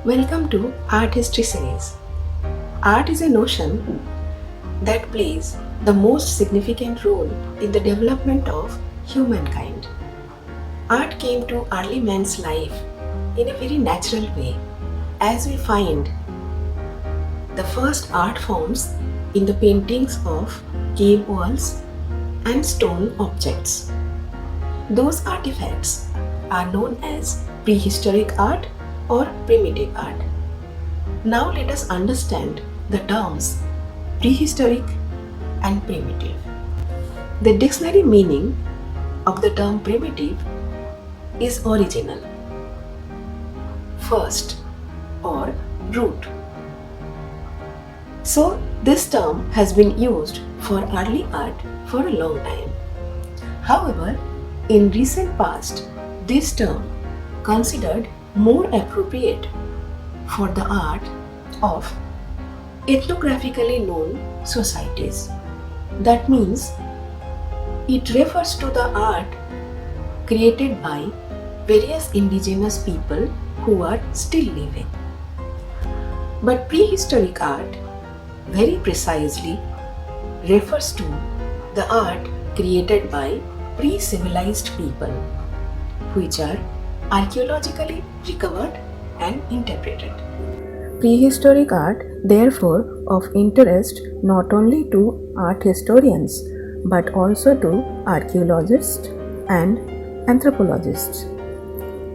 Welcome to Art History Series. Art is a notion that plays the most significant role in the development of humankind. Art came to early man's life in a very natural way, as we find the first art forms in the paintings of cave walls and stone objects. Those artifacts are known as prehistoric art or primitive art. Now let us understand the terms prehistoric and primitive. The dictionary meaning of the term primitive is original, first, or root. So this term has been used for early art for a long time. However, in recent past, this term considered more appropriate for the art of ethnographically known societies. That means it refers to the art created by various indigenous people who are still living. But prehistoric art very precisely refers to the art created by pre-civilized people, which are archaeologically recovered and interpreted. Prehistoric art, therefore, of interest not only to art historians but also to archaeologists and anthropologists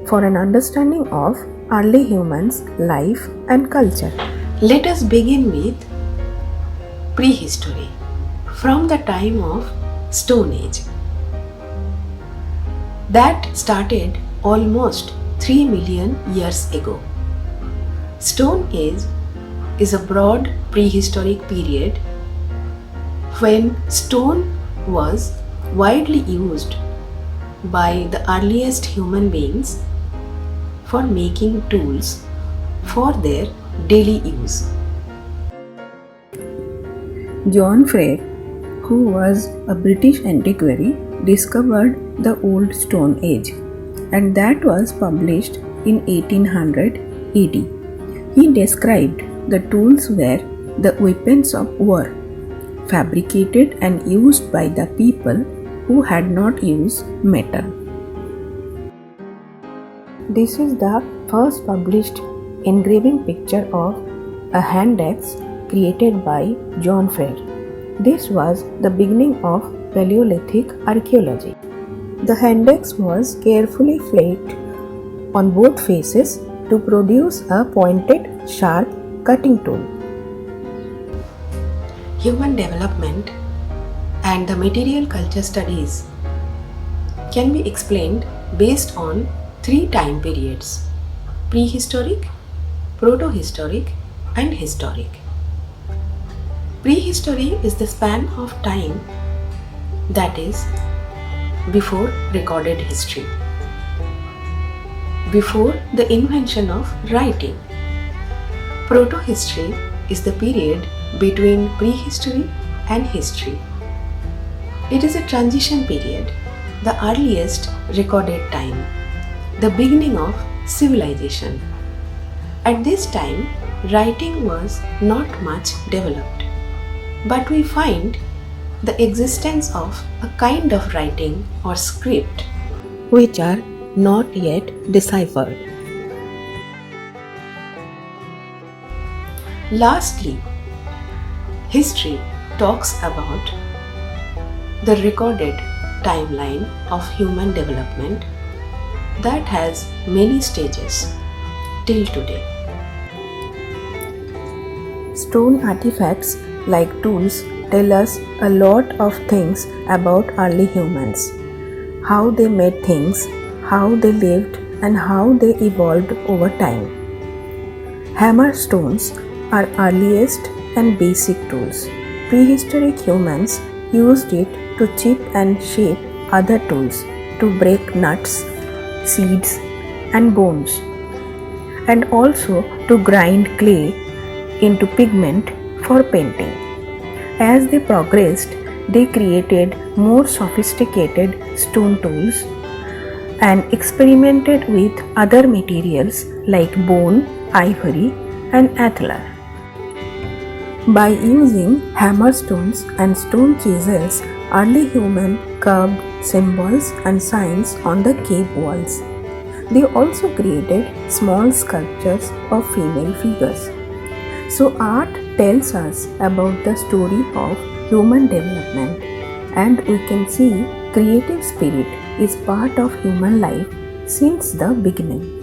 for an understanding of early humans' life and culture. Let us begin with prehistory from the time of Stone Age. That started almost 3 million years ago. Stone Age is a broad prehistoric period when stone was widely used by the earliest human beings for making tools for their daily use. John Frere, who was a British antiquary, discovered the Old Stone Age, and that was published in 1800 AD. He described the tools were the weapons of war, fabricated and used by the people who had not used metal. This is the first published engraving picture of a hand axe created by John Frere. This was the beginning of Paleolithic archaeology. The hand axe was carefully flaked on both faces to produce a pointed, sharp cutting tool. Human development and the material culture studies can be explained based on 3 time periods: prehistoric, protohistoric, and historic. Prehistory is the span of time that is before recorded history, before the invention of writing. Protohistory is the period between prehistory and history. It is a transition period, the earliest recorded time, the beginning of civilization. At this time, writing was not much developed, but we find the existence of a kind of writing or script which are not yet deciphered. Lastly, history talks about the recorded timeline of human development that has many stages till today. Stone artifacts like tools tell us a lot of things about early humans, how they made things, how they lived, and how they evolved over time. Hammer stones are earliest and basic tools. Prehistoric humans used it to chip and shape other tools, to break nuts, seeds, and bones, and also to grind clay into pigment for painting. As they progressed, they created more sophisticated stone tools and experimented with other materials like bone, ivory, and antler. By using hammerstones and stone chisels, early humans carved symbols and signs on the cave walls. They also created small sculptures of female figures. So, art tells us about the story of human development, and we can see creative spirit is part of human life since the beginning.